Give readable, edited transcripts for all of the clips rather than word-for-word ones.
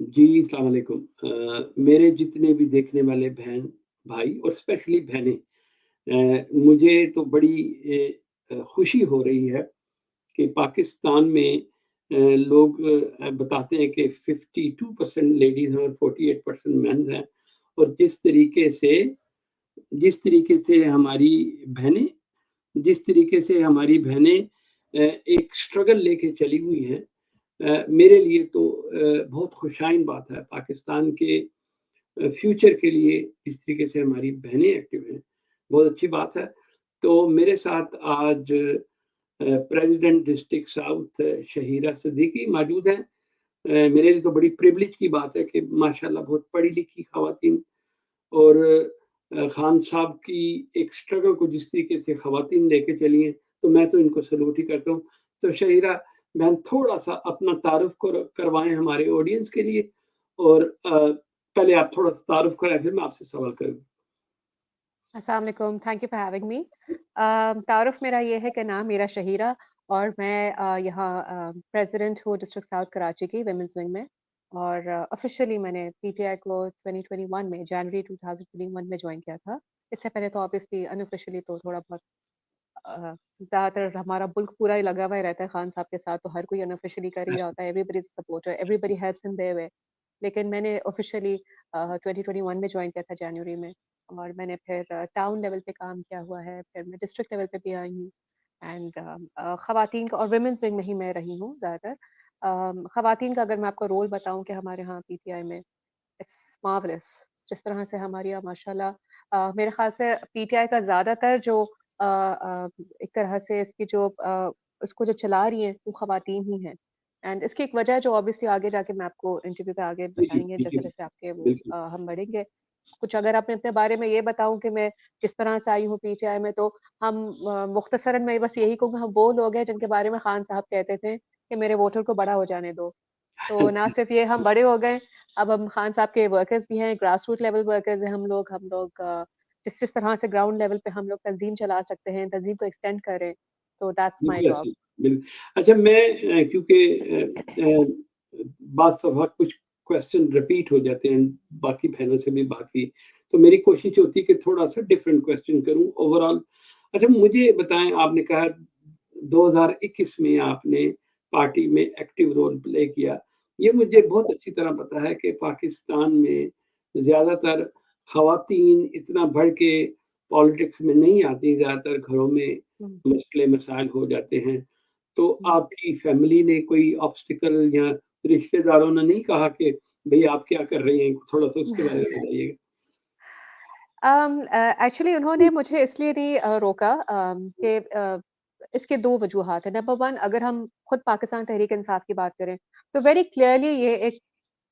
जी, अस्सलाम वालेकुम। मेरे जितने भी देखने वाले बहन-भाई और स्पेशली बहनें, मुझे तो बड़ी खुशी हो रही है कि पाकिस्तान में लोग बताते हैं कि 52% लेडीज़ हैं और 48% मेन्स हैं और जिस तरीके से हमारी बहनें एक स्ट्रगल लेके चली हुई हैं, मेरे लिए तो बहुत खुशाइन बात है। पाकिस्तान के फ्यूचर के लिए जिस तरीके से हमारी बहनें एक्टिव हैं, बहुत अच्छी बात है। तो मेरे साथ आज president district south Shaheera Siddiqui मौजूद हैं। मेरे लिए तो बड़ी प्रिविलेज की बात है कि माशाल्लाह बहुत पढ़ी-लिखी ख़वातीन और खान साहब की एक स्ट्रगल को जिस तरीके से ख़वातीन लेके चली हैं, तो मैं तो इनको सैल्यूट ही करता हूँ। तो शहीरा बहन थोड़ा-सा अपना तारुफ़ करवाएँ हमारे ऑडियंस के लिए और पहले आप थोड़ा-सा तारुफ़ कराएँ, फिर मैं आपसे सवाल करूँगा। अस्सलाम वालेकुम, thank you for having me. तारुफ़ मेरा ये है कि नाम मेरा शहीरा और मैं यहाँ प्रेज़िडेंट हूँ डिस्ट्रिक्ट साउथ कराची की वुमेन्स विंग में और ऑफ़िशियली मैंने पीटीआई को 2021 में जनवरी 2021 में जॉइन किया था। इससे पहले तो ऑब्वियसली अनऑफ़िशियली तो थोड़ा बहुत ज़्यादातर हमारा मुल्क पूरा ही लगा हुआ ही रहता है खान साहब के साथ, तो हर कोई अनऑफ़िशियली कर ही रहा होता है, everybody is supporter, everybody helps in their way. लेकिन मैंने ऑफ़िशियली 2021 में जॉइन किया था जनवरी में और मैंने फिर टाउन लेवल पे काम किया हुआ है, फिर मैं डिस्ट्रिक्ट लेवल पे भी आई हूँ एंड ख़वातीन का और वुमेन्स विंग में ही मैं रही हूँ ज़्यादातर। ख़वातीन का अगर मैं आपको रोल बताऊँ कि हमारे यहाँ पीटीआई में इट्स मार्वेलस जिस तरह से हमारी यहाँ माशाल्लाह मेरे ख़्याल से पीटीआई का ज़्यादातर जो एक तरह से इसकी जो इसको जो चला रही हैं वो ख़वातीन ही हैं एंड इसकी एक वजह जो ऑब्वियसली आगे जाके मैं आपको इंटरव्यू पे आगे जी, जी, बताएँगे जी, जी, जैसे-जैसे आपके वो बिल्कुल। हम बढ़ेंगे। कुछ अगर आपने अपने बारे में ये बताऊँ कि मैं किस तरह से आई हूँ पीटीआई में तो हम मुख्तसरन मैं बस यही कहूँगी हम वो लोग हैं जिनके बारे में खान साहब कहते थे कि मेरे वोटर को बड़ा हो जाने दो। तो ना सिर्फ ये हम बड़े हो गए, अब हम खान साहब के वर्कर्स भी हैं, ग्रास रूट लेवल वर्कर्स हैं हम लोग जिस तरह से ग्राउंड लेवल पे हम लोग तंज़ीम चला सकते हैं, तंज़ीम को एक्सटेंड करें, तो दैट्स माय बिल्कुल जॉब। ऐसे ही, अच्छा मैं क्योंकि बाद दफ़ा कुछ क्वेश्चन रिपीट हो जाते हैं, बाकी बहनों से भी बात की, तो मेरी कोशिश होती है कि थोड़ा-सा डिफरेंट क्वेश्चन करूँ ओवरऑल। अच्छा मुझे बताएँ आपने कहा 2021 में आपने पार्टी में एक्टिव रोल प्ले किया। ये मुझे राइट। बहुत अच्छी तरह पता है कि पाकिस्तान में ज़्यादातर ख़वातीन इतना बढ़ के पॉलिटिक्स में नहीं आती, ज़्यादातर घरों में हुँ। मसले-मसाइल हो जाते हैं। तो हुँ। आपकी फैमिली ने कोई ऑब्स्टिकल या रिश्तेदारों ने नहीं कहा कि भई आप क्या कर रही हैं? थोड़ा-सा उसके बारे में बताइएगा? एक्चुअली उन्होंने मुझे इसलिए नहीं रोका कि इसके 2 वजूहात हैं। नंबर 1 अगर हम खुद पाकिस्तान तहरीक-ए-इंसाफ की बात करें, तो वेरी क्लियरली ये एक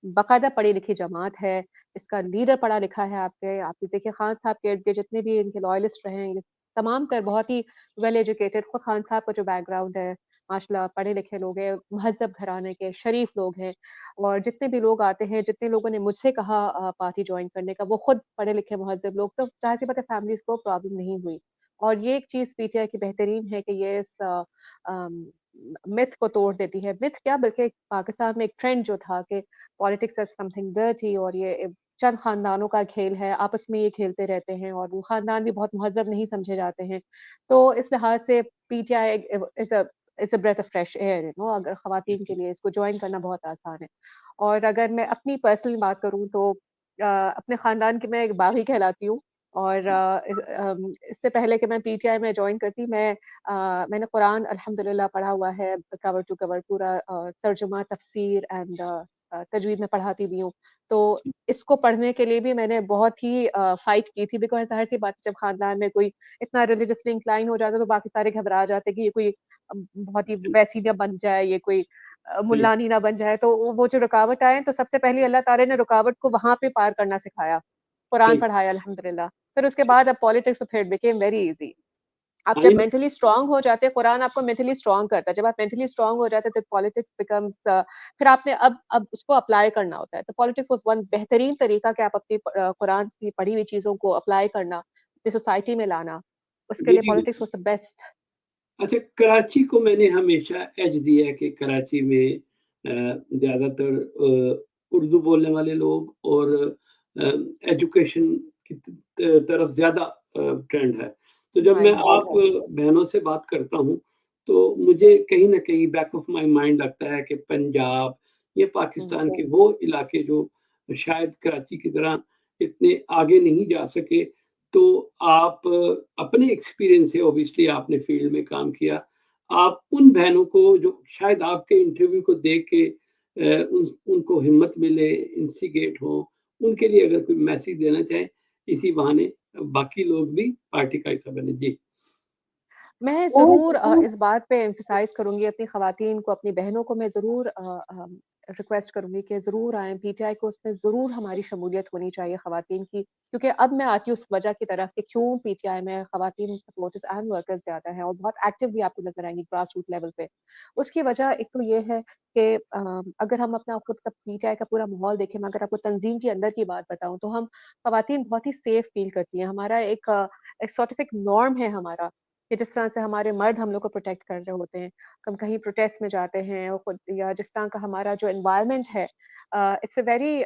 बाकायदा पढ़ी-लिखी जमात है, इसका लीडर पढ़ा-लिखा है आप ये देखिए खान साहब के इर्द-गिर्द जितने भी इनके लॉयलिस्ट रहे हैं, ये तमाम तर बहुत ही वेल एजुकेटेड खुद खान साहब का जो बैकग्राउंड है, माशाल्लाह पढ़े-लिखे लोग हैं, महज़्ज़ब घराने के शरीफ लोग हैं और जितने भी लोग आते हैं, जितने लोगों ने मुझसे कहा पार्टी जॉइन करने का, वो खुद पढ़े-लिखे महज़्ज़ब लोग, तो ज़ाहिर-सी बात है फैमिलीज़ को प्रॉब्लम नहीं हुई। और ये एक चीज़ पीटीआई की बेहतरीन है कि ये इस अम, मिथ को तोड़ देती है। मिथ क्या बल्कि पाकिस्तान में एक ट्रेंड जो था कि पॉलिटिक्स इज़ समथिंग डर्टी और ये चंद खानदानों का खेल है, आपस में ये खेलते रहते हैं और वो खानदान भी बहुत मुहज़्ज़ब नहीं समझे जाते हैं। तो इस लिहाज़ से PTI is a breath of fresh air अगर ख़वातीन के लिए इसको जॉइन करना बहुत आसान है। और अगर मैं अपनी पर्सनल बात करूँ तो अपने ख़ानदान की मैं एक बागी कहलाती हूँ और इससे पहले कि मैं पीटीआई में जॉइन करती मैंने कुरान अल्हम्दुलिल्लाह पढ़ा हुआ है कवर टू कवर पूरा तर्जुमा, तफ़सीर एंड तजवीद में पढ़ाती भी हूँ। तो इसको पढ़ने के लिए भी मैंने बहुत ही फाइट की थी बिकॉज़ ज़ाहिर-सी बात है जब खानदान में कोई इतना रिलिजियसली इंक्लाइन हो जाता है तो बाकी सारे घबरा जाते हैं कि ये कोई बहुत ही वैसी ना बन जाए, ये कोई सही, मुल्लानी ना बन जाए। तो वो जो रुकावट आए तो सबसे पहले अल्लाह ताला ने रुकावट को वहाँ पे पार करना सिखाया। कुरान सही, पढ़ाया अल्हम्दुलिल्लाह। फिर उसके सही। बाद अब पॉलिटिक्स तो फिर बिकेम वेरी ईज़ी। आप आई जब नो मेंटली स्ट्रांग हो जाते हैं, कुरान आपको मेंटली स्ट्रांग करता है। जब आप मेंटली स्ट्रांग हो जाते हैं, तो पॉलिटिक्स बिकम्स फिर आपने अब उसको अप्लाई करना होता है। तो पॉलिटिक्स वाज़ वन बेहतरीन तरीका कि आप अपनी कुरान की पढ़ी हुई चीज़ों को अप्लाई करना, अपनी सोसाइटी में लाना। उसके जी, लिए जी, पॉलिटिक्स बिल्कुल। Was the best. अच्छा कराची को मैंने हमेशा एज दिया है कि कराची में ज़्यादातर उर्दू बोलने वाले लोग और एजुकेशन की तरफ ज़्यादा ट्रेंड है। तो जब मैं राइट, आप बहनों से बात करता हूँ, तो मुझे कहीं न कहीं बैक ऑफ माय माइंड लगता है कि पंजाब या हुँ, पाकिस्तान के वो इलाके जो शायद कराची की तरह इतने आगे नहीं जा सके, तो आप अपने एक्सपीरियंस से ऑब्वियसली आपने फील्ड में काम किया। आप उन बहनों को जो शायद आपके इंटरव्यू को देख के उनको हिम्मत मिले, इंस्टिगेट हों, उनके लिए अगर कोई मैसेज देना चाहें, इसी बहाने बाकी लोग भी पार्टी का हिस्सा बने। जी। मैं मैं ज़रूर ज़रूर इस बात पे एम्फसाइज़ करूँगी अपनी ख़वातीन को, अपनी बहनों को मैं ज़रूर रिक्वेस्ट करूँगी कि ज़रूर आएँ, पीटीआई को उसमें ज़रूर हमारी शमूलियत होनी चाहिए ख़वातीन की। क्योंकि अब मैं आती हूँ उस वजह की तरफ कि क्यों पीटीआई में ख़वातीन सपोर्टर्स एंड वर्कर्स ज़्यादा हैं और बहुत एक्टिव भी आपको नज़र आएँगी ग्रास रूट लेवल पे। उसकी वजह एक तो ये है कि अगर हम अपना खुद का पीटीआई का पूरा माहौल देखें, मैं अगर आपको तंज़ीम के अंदर की बात बताऊँ, तो हम ख़वातीन बहुत ही सेफ फ़ील करती हैं। हमारा एक सॉर्ट ऑफ एक नॉर्म है हमारा कि जिस तरह से हमारे मर्द हम लोग को प्रोटेक्ट कर रहे होते हैं, हम कहीं प्रोटेस्ट में जाते हैं और खुद या जिस तरह का हमारा जो एनवायरनमेंट है इट्स अ वेरी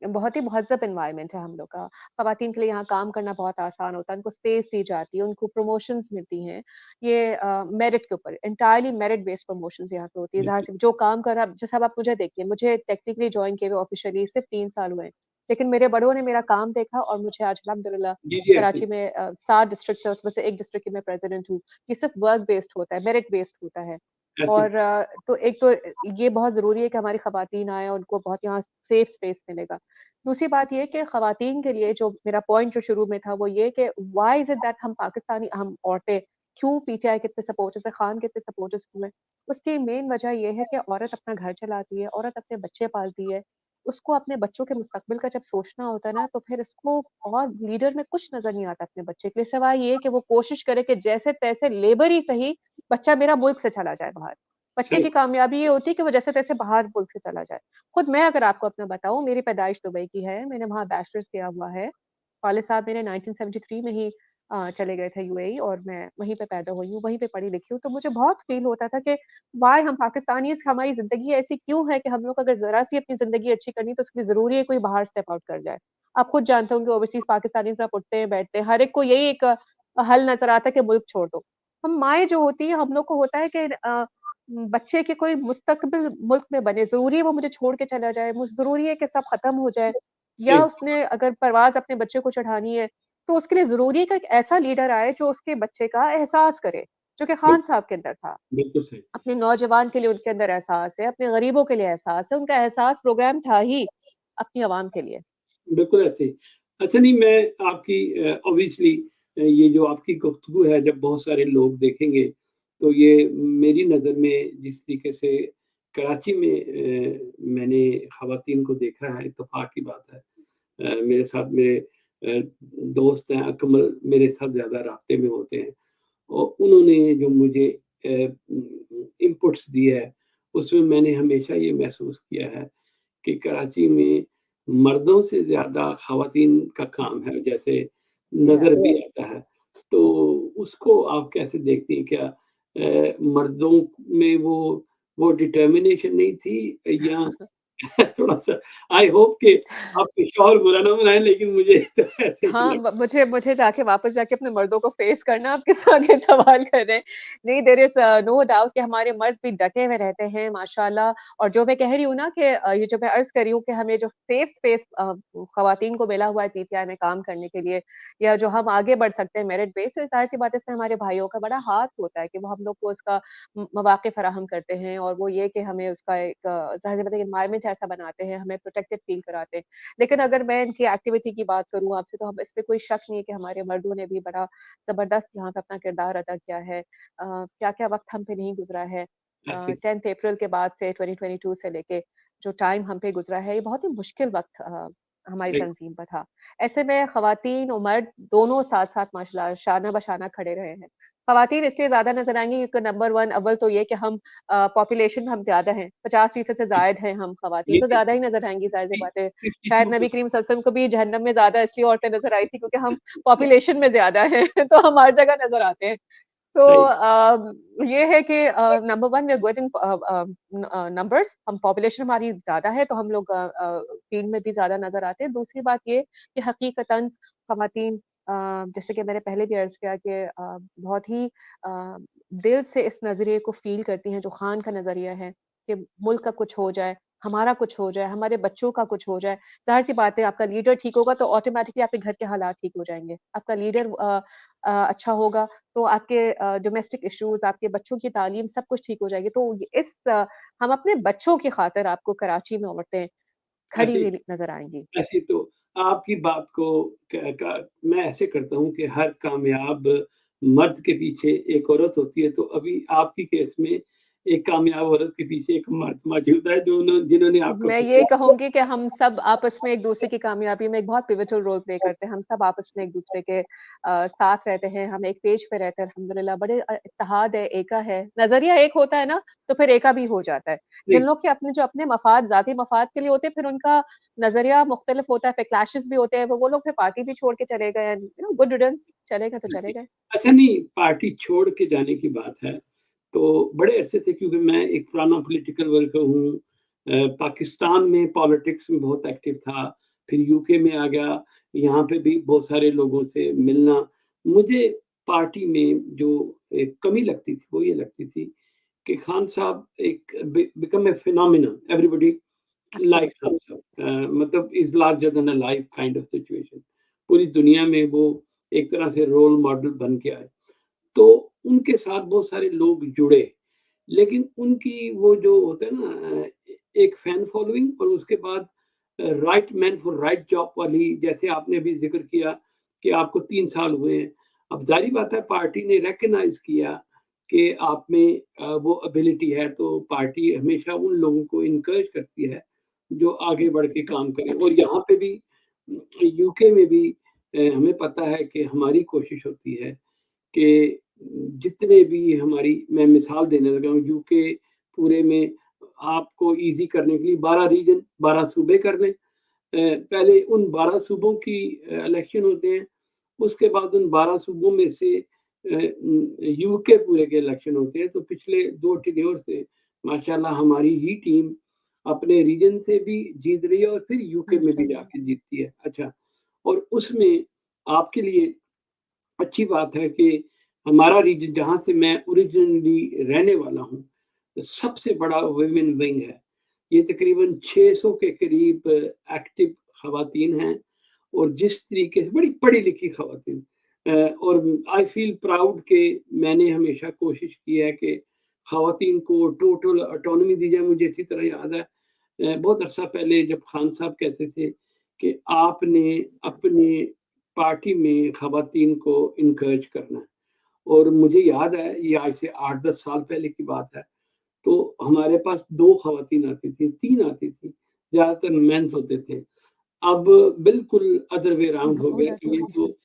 बहुत ही महज़्ज़ब एनवायरनमेंट है हम लोग का। ख़वातीन के लिए यहाँ काम करना बहुत आसान होता है, उनको स्पेस दी जाती है, उनको प्रमोशंस मिलती हैं। ये मेरिट के ऊपर एंटायरली मेरिट बेस्ड प्रमोशंस यहाँ पे होती है। ज़ाहिर बिल्कुल, सी जो काम कर रहा जैसे अब आप मुझे देखिए, मुझे टेक्निकली जॉइन किए हुए ऑफ़िशियली सिर्फ़ 3 साल हुए हैं। लेकिन मेरे बड़ों ने मेरा काम देखा और मुझे आज अल्हम्दुलिल्लाह जी, जी, ऐसे कराची में 7 डिस्ट्रिक्ट्स है, उसमें से 1 डिस्ट्रिक्ट की मैं प्रेज़िडेंट हूँ। ये सिर्फ़ वर्क बेस्ड होता है, मेरिट बेस्ड होता है। ऐसे और तो एक तो ये बहुत ज़रूरी है कि हमारी ख़वातीन आएँ, उनको बहुत यहाँ सेफ स्पेस मिलेगा। दूसरी बात ये है कि ख़वातीन के लिए जो मेरा पॉइंट जो शुरू में था, वो ये कि व्हाई इज़ इट दैट हम औरतें क्यों पीटीआई के इतने सपोर्टर्स हैं, खान के इतने सपोर्टर्स क्यों हैं? उसकी मेन वजह ये है कि औरत अपना घर चलाती है, औरत अपने बच्चे पालती है। उसको अपने बच्चों के मुस्तकबिल का जब सोचना होता है ना, तो फिर उसको और लीडर में कुछ नज़र नहीं आता अपने बच्चे के लिए, सिवाय ये कि वो कोशिश करे कि जैसे-तैसे लेबर ही सही, बच्चा मेरा मुल्क से चला जाए बाहर। बच्चे सही की कामयाबी ये होती है कि वो जैसे-तैसे बाहर मुल्क से चला जाए। खुद मैं अगर आपको अपना बताऊँ, मेरी पैदाइश दुबई की है, मैंने वहाँ बैचलर्स किया हुआ है। वालिद साहब मेरे 1973 में ही चले गए थे यूएई और मैं वहीं पे पैदा हुई हूँ, वहीं पे पढ़ी-लिखी हूँ। तो मुझे बहुत फ़ील होता था कि व्हाय हम पाकिस्तानीज़ हमारी ज़िंदगी ऐसी क्यों है कि हम लोग अगर ज़रा-सी अपनी ज़िंदगी अच्छी करनी है तो उसके लिए ज़रूरी है कोई बाहर स्टेप आउट कर जाए। आप खुद जानते होंगे ओवरसीज़ पाकिस्तानीज़ आप उठते हैं, बैठते हैं, हर एक को यही एक हल नज़र आता है कि मुल्क छोड़ दो। हम माएँ जो होती हैं हम लोग को होता है कि बच्चे के कोई मुस्तकबिल मुल्क में बने, ज़रूरी है वो मुझे छोड़ के चला जाए, मुझे ज़रूरी है कि सब खत्म हो जाए या सही उसने अगर परवाज़ अपने बच्चे को चढ़ानी है, तो उसके लिए ज़रूरी है कि एक ऐसा लीडर आए जो उसके बच्चे का एहसास करे, जो कि बिल खान साहब के अंदर था। बिल्कुल सही। अपने नौजवान के लिए उनके अंदर एहसास है, अपने गरीबों के लिए एहसास है, उनका एहसास प्रोग्राम था ही अपनी आवाम के लिए। बिल्कुल ऐसे ही। अच्छा नहीं मैं आपकी ऑब्वियसली ये जो आपकी गुफ्तगू है जब बहुत सारे लोग देखेंगे, तो ये मेरी नज़र में जिस तरीके से कराची में मैंने ख़वातीन को देखा है, इत्तेफ़ाक की बात है। मेरे साथ मेरे दोस्त हैं, अकमल मेरे साथ ज़्यादा राब्ते में होते हैं और उन्होंने जो मुझे इनपुट्स दिए है, उसमें मैंने हमेशा ये महसूस किया है कि कराची में मर्दों से ज़्यादा ख़वातीन का काम है, जैसे या नज़र भी आता है। तो उसको आप कैसे देखती हैं? क्या मर्दों में वो डिटर्मिनेशन नहीं थी या थोड़ा-सा आई होप कि आपके शौहर बुरा ना मनाएँ लेकिन मुझे तो ऐसे ही हाँ, लग मुझे मुझे जाके वापस जाके अपने मर्दों को फेस करना आप किस आगे सवाल कर रहे हैं। नहीं देयर इज़ नो डाउट कि हमारे मर्द भी डटे हुए रहते हैं माशाल्लाह और जो मैं कह रही हूँ ना कि ये जो मैं अर्ज़ कर रही हूँ कि हमें जो सेफ स्पेस ख़वातीन को मिला हुआ है पीटीआई में काम करने के लिए या जो हम आगे बढ़ सकते हैं मेरिट बेस से, ज़ाहिर-सी बात है इसमें हमारे भाइयों का बड़ा हाथ होता है कि वो हम लोग को उसका मौक़े फ़राहम करते हैं और वो ये कि हमें उसका एक ज़ाहिर-सी बात है एनवायरनमेंट ऐसा बनाते हैं, हमें प्रोटेक्टेड फ़ील कराते हैं। लेकिन अगर मैं इनकी एक्टिविटी की बात करूँ आपसे तो हम इसमें कोई शक नहीं है कि हमारे मर्दों ने भी बड़ा ज़बरदस्त यहाँ पे अपना किरदार अदा किया है। क्या-क्या वक़्त हम पे नहीं गुज़रा है। ऐसे 10th अप्रैल के बाद से 2022 से लेके जो टाइम हम पे गुज़रा है, ये बहुत ही मुश्किल वक़्त हमारी सही तंज़ीम पर था। ऐसे में ख़वातीन और मर्द दोनों साथ-साथ माशाल्लाह शाना-बशाना खड़े रहे हैं। ख़वातीन इसलिए ज़्यादा नज़र आएँगी क्योंकि नंबर 1 अव्वल तो ये कि हम पॉपुलेशन में हम ज़्यादा हैं, 50% से ज़ायद हैं हम ख़वातीन, ये तो ज़्यादा ही नज़र आएँगी ज़ाहिर-सी बात है। शायद 62 नबी करीम सल्लल्लाहु अलैहि वसल्लम को भी जहन्नम में ज़्यादा इसलिए औरतें नज़र आई थी क्योंकि हम पॉपुलेशन में ज़्यादा हैं तो हम हर जगह नज़र आते हैं। तो सही। ये है कि number 1 we are good in numbers, हम पॉपुलेशन हमारी ज़्यादा है तो हम लोग फील्ड में भी ज़्यादा नज़र आते हैं। दूसरी बात ये कि हकीकतन ख़वातीन जैसे कि मैंने पहले भी अर्ज़ किया कि बहुत ही दिल से इस नज़रिए को फ़ील करती हैं जो ख़ान का नज़रिया है कि मुल्क का कुछ हो जाए, हमारा कुछ हो जाए, हमारे बच्चों का कुछ हो जाए। ज़ाहिर-सी बात है आपका लीडर ठीक होगा तो ऑटोमैटिकली आपके घर के हालात ठीक हो जाएँगे। आपका लीडर अच्छा होगा तो आपके डोमेस्टिक इश्यूज़, आपके बच्चों की तालीम सब कुछ ठीक हो जाएगी। तो हम अपने बच्चों की खातिर आपको कराची में औरतें खड़ी ऐसे हुई नज़र आएँगी। ऐसे तो आपकी बात को क का मैं ऐसे करता हूँ कि हर कामयाब मर्द के पीछे एक औरत होती है, तो अभी आपकी केस में एक कामयाब औरत के पीछे एक मर्द मौजूद है जो जिन्होंने आपको मैं ये फँसाया। कहूँगी कि हम सब आपस में एक-दूसरे की कामयाबी में एक बहुत पिवटल रोल प्ले करते हैं। हम सब आपस में एक-दूसरे के साथ रहते हैं, हम एक पेज पे रहते हैं अल्हम्दुलिल्लाह बड़े इत्तेहाद है, एका है। नज़रिया एक होता है ना, तो फिर एका भी हो जाता है। जिन नहीं, लोग के अपने जो अपने मफ़ाद, ज़ाती मफ़ाद के लिए होते हैं, फिर उनका नज़रिया मुख्तलिफ होता है, फिर क्लैशेस भी होते हैं, वो लोग फिर पार्टी भी छोड़ के चले गए एंड गुड रिडन्स चले गए तो चले गए। अच्छा नहीं, पार्टी छोड़ के जाने की बात है, तो बड़े अरसे से क्योंकि मैं एक पुराना पॉलिटिकल वर्कर हूँ पाकिस्तान में पॉलिटिक्स में बहुत एक्टिव था, फिर यूके में आ गया, यहाँ पे भी बहुत सारे लोगों से मिलना। मुझे पार्टी में जो एक कमी लगती थी, वो ये लगती थी कि खान साहब एक become a phenomenon, everybody like absolutely. Khan साहब मतलब is larger than a life kind of situation. पूरी दुनिया में वो एक तरह से रोल मॉडल बन के आए। तो उनके साथ बहुत सारे लोग जुड़े, लेकिन उनकी वो जो होता है ना एक फैन फॉलोइंग और उसके बाद right man for right job वाली जैसे आपने अभी ज़िक्र किया कि आपको 3 साल हुए हैं। अब ज़ाहिर बात है पार्टी ने रिकॉग्नाइज़ किया कि आप में वो एबिलिटी है तो पार्टी हमेशा उन लोगों को एनकरेज करती है, जो आगे बढ़ के काम करें और यहाँ पे भी यूके में भी हमें पता है कि हमारी कोशिश होती है कि जितने भी हमारी मैं मिसाल देने लगा हूँ यूके पूरे में आपको ईज़ी करने के लिए 12 रीजन 12 सूबे कर लें। पहले उन 12 सूबों की इलेक्शन होते हैं, उसके बाद उन 12 सूबों में से यूके पूरे के इलेक्शन होते हैं, तो पिछले 2 टेन्योर से माशाल्लाह हमारी ही टीम अपने रीजन से भी जीत रही है और फिर यूके में भी माशाल्लाह। जाके जीतती है। अच्छा, और उसमें आपके लिए अच्छी बात है कि हमारा रीजन जहाँ से मैं ओरिजिनली रहने वाला हूँ, सबसे बड़ा वुमेन विंग है। ये तकरीबन 600 के करीब एक्टिव ख़वातीन हैं और जिस तरीके से बड़ी पढ़ी-लिखी ख़वातीन और आई फ़ील प्राउड कि मैंने हमेशा कोशिश की है कि ख़वातीन को टोटल ऑटोनॉमी दी जाए। मुझे अच्छी तरह याद है बहुत अरसा पहले जब खान साहब कहते थे कि आपने अपने पार्टी में ख़वातीन को एनकरेज करना है और मुझे याद है ये आज से 8-10 साल पहले की बात है। तो हमारे पास 2 ख़वातीन आती थी, 3 आती थी, ज़्यादातर मेंस होते थे। अब बिल्कुल अदर वे राउंड हो बहुत गया कि ये अच्छा। तो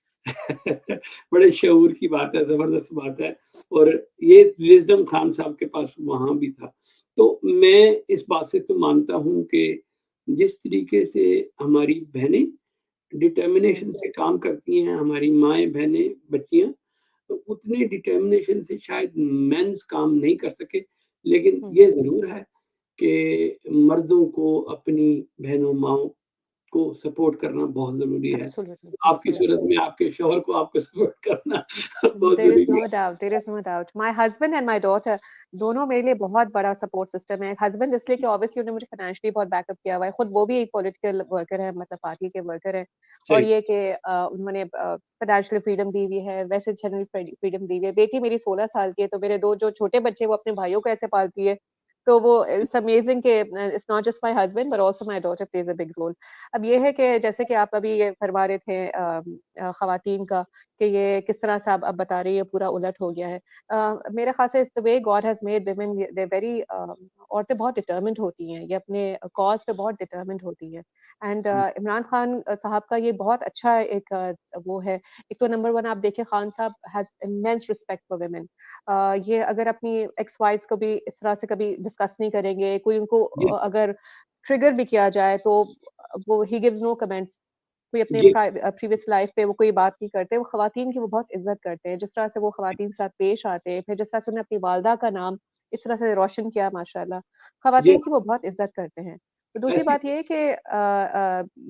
बड़े शऊर की बात है, ज़बरदस्त बात है और ये विज़डम खान साहब के पास वहाँ भी था। तो मैं इस बात से तो मानता हूँ कि जिस तरीके से हमारी बहनें हुँ, डिटर्मिनेशन से काम करती हैं, हमारी माएँ, बहनें, बच्चियाँ, तो उतने डिटर्मिनेशन से शायद मेंस काम नहीं कर सके। लेकिन हुँ। ये ज़रूर है कि मर्दों को अपनी बहनों, माँओं को सपोर्ट करना बहुत ज़रूरी है। एब्सोल्युटली, आपकी सूरत एब्सोल्युटली। में आपके शौहर को आपको सपोर्ट करना बहुत देयर इज़ ज़रूरी no doubt, there is no doubt. My husband and my daughter दोनों मेरे लिए बहुत बड़ा सपोर्ट सिस्टम है। हस्बैंड इसलिए कि ऑब्वियसली उन्होंने मुझे फाइनेंशियली बहुत बैकअप किया हुआ है। खुद वो भी एक पॉलिटिकल वर्कर है मतलब पार्टी के वर्कर हैं और सही। ये कि उन्होंने फाइनेंशियल फ्रीडम दी हुई है, वैसे जनरल फ्रीडम दी हुई है। बेटी मेरी 16 साल की है, तो मेरे 2 जो छोटे बच्चे हैं वो अपने भाइयों को ऐसे पालती है। तो वो इट्स अमेजिंग कि it's not just my husband but also my daughter plays a big role. अब ये है कि जैसे कि आप अभी ये फरमा रहे थे खवातीन का कि ये किस तरह से आप अब बता रही हैं पूरा उलट हो गया है। मेरे ख़्याल से it's the way God has made women they very औरतें बहुत डिटरमिन्ड होती हैं, ये अपने कॉज़ पे बहुत डिटरमिन्ड होती हैं एंड इमरान खान साहब का ये बहुत अच्छा एक वो है। एक तो नंबर 1 आप देखिए खान साहब has immense respect for women. ये अगर अपनी एक्स वाइफ्स को भी इस तरह से कभी डिस्कस नहीं करेंगे, कोई उनको जी, अगर ट्रिगर भी किया जाए तो वो ही गिव्स नो कमेंट्स कोई अपने जी, प्रीवियस लाइफ पे वो कोई बात नहीं करते, वो ख़वातीन की वो बहुत इज़्ज़त करते हैं। जिस तरह से वो ख़वातीन के साथ पेश आते हैं, फिर जिस तरह से उन्होंने अपनी वालिदा का नाम इस तरह से रोशन किया माशाअल्लाह, जी, ख़वातीन की वो बहुत इज़्ज़त करते हैं। तो दूसरी ऐसी बात ये है कि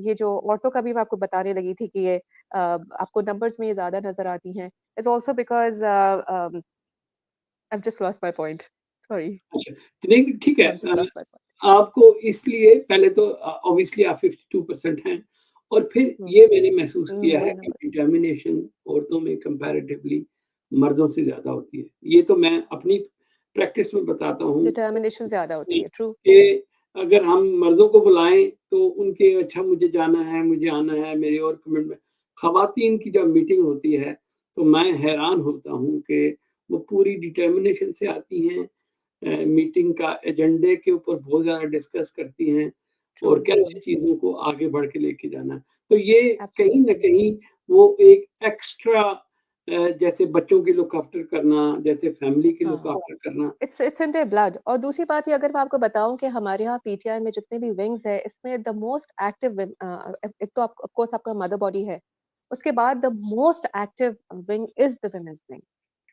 ये जो औरतों का भी मैं आपको बताने लगी थी कि ये आपको नंबर्स में ये ज़्यादा नज़र आती हैं, it's also because I have just lost my point, sorry, अच्छा, तो नहीं ठीक है I have just lost my point. आपको इसलिए पहले तो ऑब्वियसली आप 52% हैं और फिर हुँ, ये मैंने महसूस किया है बड़े कि नंबर डिटर्मिनेशन औरतों में कंपैरेटिवली मर्दों से ज़्यादा होती है। ये तो मैं अपनी प्रैक्टिस में बताता हूँ डिटर्मिनेशन ज़्यादा होती है, ट्रू। कि अगर हम मर्दों को बुलाएँ तो उनके अच्छा मुझे जाना है, मुझे आना है, मेरी और कमिटमेंट ख़वातीन की जब मीटिंग होती है, तो मैं हैरान होता हूँ कि वो पूरी डिटर्मिनेशन से आती हैं मीटिंग का एजेंडे के ऊपर बहुत ज़्यादा डिस्कस करती हैं ट्रू, और कैसे चीज़ों को आगे बढ़ के लेके जाना है। तो ये कहीं न एब्सोल्युटली। कहीं वो एक एक्स्ट्रा जैसे बच्चों की लुक आफ्टर करना, जैसे फैमिली की लुक हाँ, आफ्टर करना। It's in their blood. और दूसरी बात ये अगर मैं आपको बताऊँ कि हमारे यहाँ पीटीआई में जितने भी विंग्स हैं, इसमें द मोस्ट एक्टिव एक तो आप ऑफ कोर्स आपका मदर बॉडी है। उसके बाद the most active wing is the women's wing.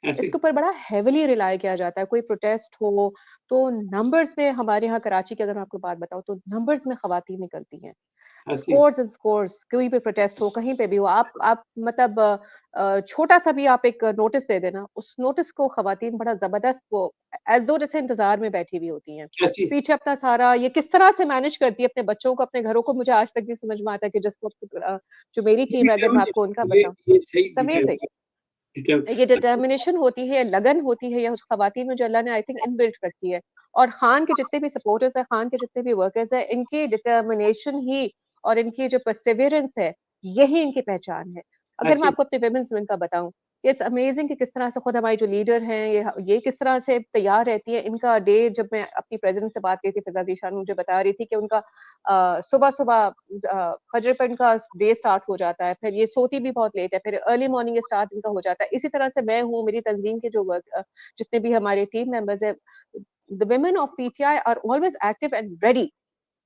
ऐसे इसके ऊपर बड़ा हेवीली रिलाई किया जाता है, कोई प्रोटेस्ट हो, तो नंबर्स में हमारे यहाँ कराची की अगर मैं आपको बात बताऊँ तो नंबर्स में ख़वातीन निकलती हैं। ऐसे स्कोर्स एंड स्कोर्स कोई भी प्रोटेस्ट हो, कहीं पे भी हो, आप मतलब छोटा-सा भी आप एक नोटिस दे देना, उस नोटिस को ख़वातीन बड़ा ज़बरदस्त वो एज़ दो जैसे इंतज़ार में बैठी हुई होती हैं। ऐसी पीछे अपना सारा ये किस तरह से मैनेज करती है अपने बच्चों को, अपने घरों को, मुझे आज तक नहीं समझ में आता कि जिस वक़्त जो मेरी टीम है अगर मैं आपको उनका डिटर्मिनेशन बताऊँ, ये सही इट्स अमेज़िंग। डिटर्म ये डिटर्मिनेशन होती है, लगन होती है, या उस ख़वातीन में जो अल्लाह ने आई थिंक इनबिल्ट रखी है। और ख़ान के जितने भी सपोर्टर्स हैं, ख़ान के जितने भी वर्कर्स हैं, इनकी डिटर्मिनेशन ही और इनकी जो परसिवियरेंस है, यही इनकी पहचान है। अगर मैं ऐसी आपको अपने वुमेन्स विंग का बताऊँ, इट्स अमेज़िंग कि किस तरह से खुद हमारी जो लीडर हैं, ये किस तरह से तैयार रहती हैं। इनका डे जब मैं अपनी प्रेज़िडेंट से बात की थी, फ़िज़ा ज़ीशान मुझे बता रही थी कि उनका सुबह-सुबह फजर पे इनका डे स्टार्ट हो जाता है, फिर ये सोती भी बहुत लेट है, फिर अर्ली मॉर्निंग स्टार्ट इनका हो जाता है। इसी तरह से मैं हूँ, मेरी तंज़ीम के जो जितने भी हमारे टीम मेंबर्स हैं, the women of PTI are always active and ready.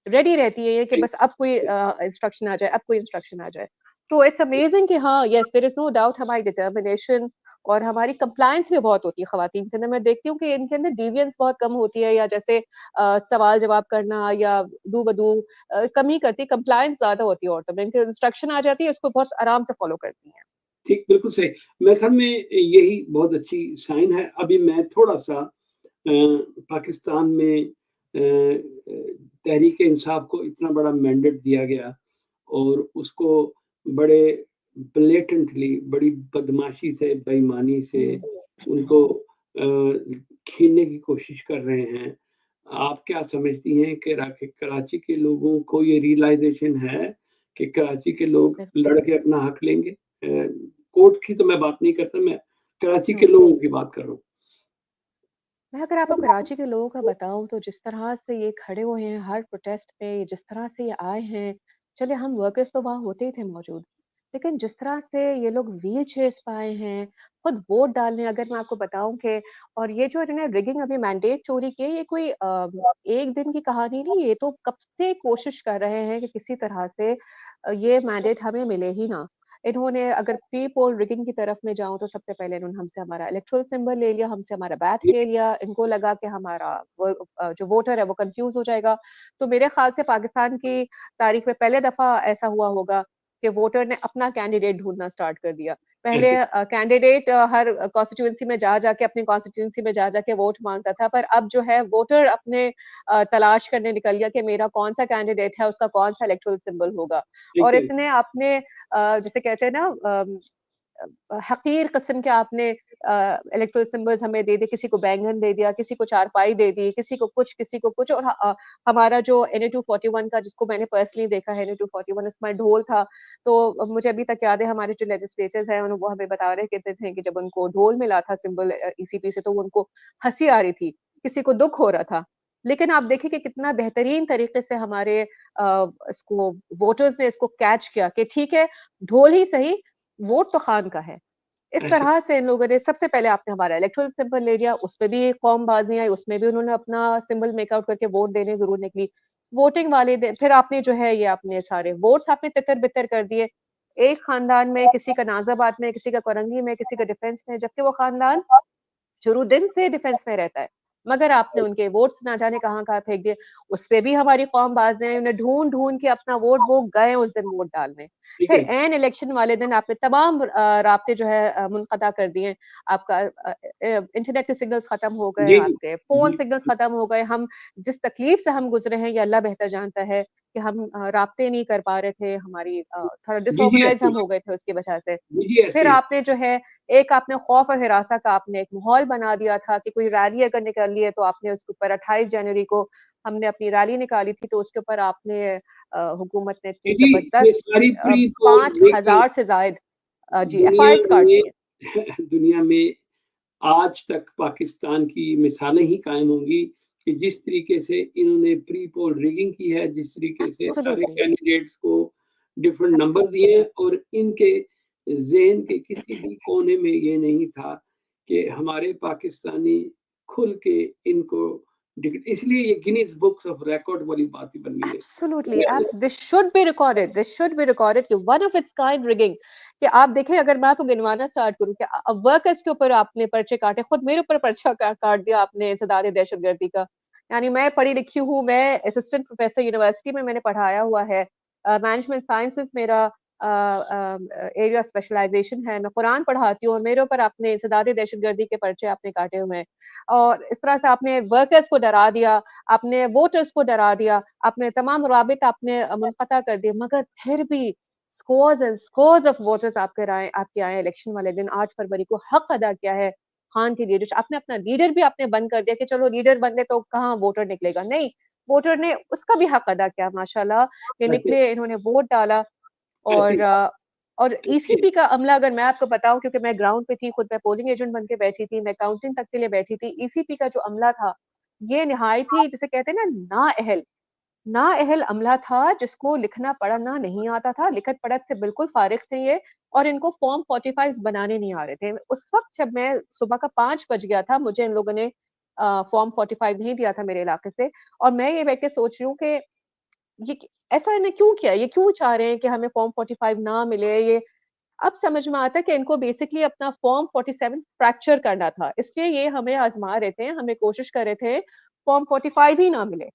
Ready रहती है ये कि सही बस अब कोई इंस्ट्रक्शन आ जाए, अब कोई इंस्ट्रक्शन आ जाए। तो इट्स अमेजिंग कि हाँ, yes there is no doubt हमारी डिटर्मिनेशन और हमारी कंप्लायंस भी बहुत होती है खवातीन के अंदर। मैं देखती हूँ कि इनके अंदर डेविएंस बहुत कम होती है, या जैसे सवाल-जवाब करना या दू-ब-दू कम ही करती, कंप्लायंस ज़्यादा होती है औरतों में। इनकी इंस्ट्रक्शन आ जाती है, उसको बहुत आराम से फॉलो करती हैं। ठीक, बिल्कुल सही। मेरे ख़्याल में यही बहुत अच्छी साइन है। अभी मैं थोड़ा-सा पाकिस्तान में तहरीक-ए-इंसाफ को इतना बड़ा मैंडेट दिया गया और उसको बड़े ब्लेटेंटली बड़ी बदमाशी से, बेईमानी से हुँ, उनको छीनने की कोशिश कर रहे हैं। आप क्या समझती हैं कि कराची के लोगों को ये रियलाइज़ेशन है कि कराची के लोग बिल्कुल। लड़ के अपना हक लेंगे? कोर्ट की तो मैं बात नहीं करता, मैं कराची के हुँ। लोगों की बात कर रहा हूँ। मैं अगर आपको कराची के लोगों का बताऊँ तो जिस तरह से ये खड़े हुए हैं हर प्रोटेस्ट पे, जिस तरह से ये आए हैं, चलिए हम वर्कर्स तो वहाँ होते ही थे मौजूद। लेकिन जिस तरह से ये लोग व्हील चेयर्स पे आए हैं, खुद वोट डालने अगर मैं आपको बताऊँ कि और ये जो इन्होंने रिगिंग अभी मैंडेट चोरी की है, ये कोई एक दिन की कहानी नहीं, ये तो कब से कोशिश कर रहे हैं कि किसी तरह से ये मैंडेट हमें मिले ही ना। इन्होंने अगर प्री पोल रिगिंग की तरफ में जाऊँ तो सबसे पहले इन्होंने हमसे हमारा इलेक्टोरल सिंबल ले लिया, हमसे हमारा बैट ये ले लिया, इनको लगा कि हमारा जो वोटर है वो कन्फ्यूज़ हो जाएगा। तो मेरे ख़्याल से पाकिस्तान की तारीख़ में पहले दफ़ा ऐसा हुआ होगा कि वोटर ने अपना कैंडिडेट ढूँढना स्टार्ट कर दिया। पहले ऐसे कैंडिडेट हर कॉन्स्टिट्यूएंसी में जा के अपनी कॉन्स्टिट्यूएंसी में जा के वोट माँगता था, पर अब जो है वोटर अपने तलाश करने निकल गया कि मेरा कौन-सा कैंडिडेट है, उसका कौन-सा इलेक्टोरल सिंबल होगा। ठीक और है, इतने आपने जिसे कहते हैं ना हक़ीर किस्म के आपने इलेक्टोरल सिम्बल्स हमें दे दिए, किसी को बैंगन दे दिया, किसी को चारपाई दे दी, किसी को कुछ और हमारा जो एनए 241 का जिसको मैंने पर्सनली देखा है एनए 241 उसमें ढोल था, तो मुझे अभी तक याद है हमारे जो लेजिस्लेटर्स हैं वो हमें बता रहे कहते थे कि जब उनको ढोल मिला था सिंबल ईसीपी से तो उनको हँसी आ रही थी, किसी को दुःख हो रहा था। लेकिन आप देखिए कि कितना बेहतरीन तरीके से हमारे इसको वोटर्स ने इसको कैच किया कि ठीक है, ढोल ही सही वोट तो खान का है। इस ऐसे तरह से इन लोगों ने सबसे पहले आपने हमारा इलेक्टोरल सिंबल ले लिया, उसपे भी कौमबाज़ी आई, उसमें भी उन्होंने अपना सिंबल मेक आउट करके वोट देने ज़रूर निकली। वोटिंग वाले दिन फिर आपने जो है ये आपने सारे वोट्स आपने तितर-बितर कर दिए। एक खानदान में किसी का नाज़ाबाद में, किसी का कोरंगी में, किसी का डिफेंस में, जबकि वो खानदान शुरू दिन से डिफेंस में रहता है। मगर आपने उनके वोट्स ना जाने कहाँ-कहाँ फेंक दिए। उसपे भी हमारी कौम बाज़ है, उन्हें ढूँढ-ढूँढ के अपना वोट वो गए उस दिन वोट डालने। ठीक फिर है। ऐन इलेक्शन वाले दिन आपने तमाम राब्ते जो है मुनक़ता कर दिए। आपका इंटरनेट के सिग्नल्स खत्म हो गए, जी, जी। आपके फ़ोन जी, सिग्नल्स खत्म हो गए। हम जिस तकलीफ़ से हम गुज़रे हैं, ये अल्लाह बेहतर जानता है कि हम राब्ते नहीं कर पा रहे थे, हमारी थोड़ा जी, जी, डिसऑर्गनाइज़ ऐसे हम ही। हो गए थे उसकी वजह से। जी, जी, फिर ऐसे ही। आपने जो है एक आपने खौफ और हिरासा का आपने एक माहौल बना दिया था कि कोई रैली अगर निकाली है तो आपने उसके ऊपर 28 जनवरी को हमने अपनी रैली निकाली थी तो उसके ऊपर आपने हुकूमत ने जी, इतनी जी, ये ज़बरदस्त सारी प्री-पोल देकर 5,000 से ज़ायद जी दुनिया एफआईआर्स काट में दिए। दुनिया में आज तक पाकिस्तान की मिसालें ही कायम होंगी कि जिस तरीके से इन्होंने प्री पोल रिगिंग की है, जिस तरीके से सारे एब्सोल्युटली, कैंडिडेट्स को डिफरेंट नंबर एब्सोल्युटली। दिए हैं और इनके ज़हन के किसी भी कोने में ये नहीं था कि हमारे पाकिस्तानी खुल के इनको इसलिए ये गिनीज़ बुक्स ऑफ रिकॉर्ड वाली बात ही बन गई है। Absolutely this should be recorded कि one of its kind rigging कि आप देखें अगर मैं आपको गिनवाना स्टार्ट करूं कि वर्कर्स के ऊपर आपने पर्चे काटे खुद मेरे ऊपर पर्चा काट दिया आपने इंसदाद दहशतगर्दी का यानी मैं पढ़ी लिखी हूँ मैं असिस्टेंट प्रोफेसर यूनिवर्सिटी में मैंने पढ़ाया हुआ है मैनेजमेंट साइंसेज मेरा एरिया स्पेशलाइजेशन है मैं कुरान पढ़ाती हूँ और मेरे ऊपर आपने इंसदाद दहशतगर्दी के पर्चे आपने काटे हुए हैं और इस तरह से आपने वर्कर्स को डरा दिया आपने वोटर्स को डरा दिया, आपने तमाम राबित आपने मुनक़ता कर दिए, मगर फिर भी scores and scores of voters आपके आए इलेक्शन वाले दिन 8 फरवरी को हक अदा किया है खान की लीडरशिप आपने अपना लीडर भी आपने बंद कर दिया कि चलो लीडर बन गए तो कहाँ वोटर निकलेगा, नहीं, वोटर ने उसका भी हक अदा किया माशाल्लाह, ये ऐसे निकले, इन्होंने वोट डाला ऐसे और ही देखिए ईसीपी का अमला अगर मैं आपको बताऊँ क्योंकि मैं ग्राउंड पे थी, खुद मैं पोलिंग एजेंट बन के बैठी थी, मैं काउंटिंग तक के लिए बैठी थी, ईसीपी का जो अमला था, ये निहायत ही जिसे कहते हैं ना नाअहल अमला था जिसको लिखना पढ़ना नहीं आता था, लिखत पढ़त से बिल्कुल फ़ारिग थे ये और इनको फॉर्म 45 बनाने नहीं आ रहे थे। उस वक़्त जब मैं सुबह का 5 बज गया था, मुझे इन लोगों ने फॉर्म 45 नहीं दिया था मेरे इलाके से और मैं ये बैठ के सोच रही हूँ कि ये ऐसा इन्हें क्यों किया? ये क्यों चाह रहे हैं कि हमें फॉर्म 45 ना मिले? ये अब समझ में आता है कि इनको बेसिकली अपना फॉर्म 47 फ्रैक्चर करना था। इसलिए ये हमें आज़मा रहे थे, हमें कोशिश कर रहे थे, फॉर्म 45 ही ना मिले।